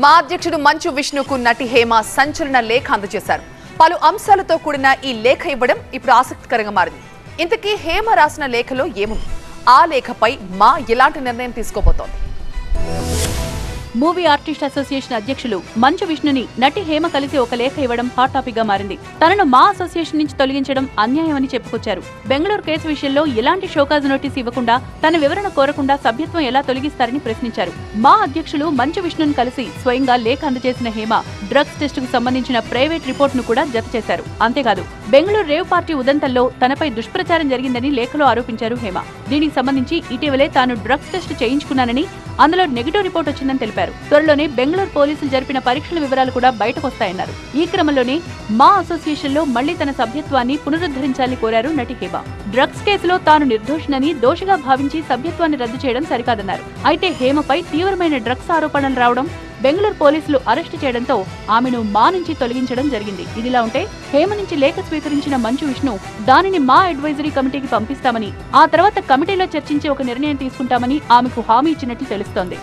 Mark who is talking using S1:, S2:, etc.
S1: మా అధ్యక్షుడు మంచు విష్ణుకు నటి హేమ సంచలన లేఖ అందజేశారు. పలు అంశాలతో కూడిన ఈ లేఖ ఇవ్వడం ఇప్పుడు ఆసక్తికరంగా మారింది. ఇంతకీ హేమ రాసిన లేఖలో ఏముంది? ఆ లేఖపై మా ఎలాంటి నిర్ణయం తీసుకోబోతోంది?
S2: మూవీ ఆర్టిస్ట్ అసోసియేషన్ అధ్యక్షులు మంచు విష్ణుని నటి హేమ కలిసి ఒక లేఖ ఇవ్వడం హాట్ టాపిక్ గా మారింది. తనను మా అసోసియేషన్ నుంచి తొలగించడం అన్యాయమని చెప్పుకొచ్చారు. బెంగళూరు కేసు విషయంలో ఎలాంటి షోకాజ్ నోటీస్ ఇవ్వకుండా తన వివరణ కోరకుండా సభ్యత్వం ఎలా తొలగిస్తారని ప్రశ్నించారు. మా అధ్యక్షులు మంచు విష్ణుని కలిసి స్వయంగా లేఖ అందజేసిన హేమ డ్రగ్స్ టెస్ట్ కు సంబంధించిన ప్రైవేట్ రిపోర్ట్ ను కూడా జత చేశారు. అంతేకాదు బెంగళూరు రేవ్ పార్టీ ఉదంతంలో తనపై దుష్ప్రచారం జరిగిందని లేఖలో ఆరోపించారు హేమ. దీనికి సంబంధించి ఇటీవలే తాను డ్రగ్స్ టెస్ట్ చేయించుకున్నానని, అందులో నెగిటివ్ రిపోర్ట్ వచ్చిందని తెలిపారు. త్వరలోనే బెంగళూరు పోలీసులు జరిపిన పరీక్షల వివరాలు కూడా బయటకు వస్తాయన్నారు. ఈ క్రమంలోనే మా అసోసియేషన్ లో మళ్లీ తన సభ్యత్వాన్ని పునరుద్ధరించాలని కోరారు నటి హేమ. డ్రగ్స్ కేసులో తాను నిర్దోషినని, దోషిగా భావించి సభ్యత్వాన్ని రద్దు చేయడం సరికాదన్నారు. అయితే హేమపై తీవ్రమైన డ్రగ్స్ ఆరోపణలు రావడం, బెంగళూరు పోలీసులు అరెస్టు చేయడంతో ఆమెను మా నుంచి తొలగించడం జరిగింది. ఇదిలా ఉంటే హేమ నుంచి లేఖ స్వీకరించిన మంచు విష్ణు దానిని మా అడ్వైజరీ కమిటీకి పంపిస్తామని, ఆ తర్వాత కమిటీలో చర్చించి ఒక నిర్ణయం తీసుకుంటామని ఆమెకు హామీ ఇచ్చినట్లు తెలుస్తోంది.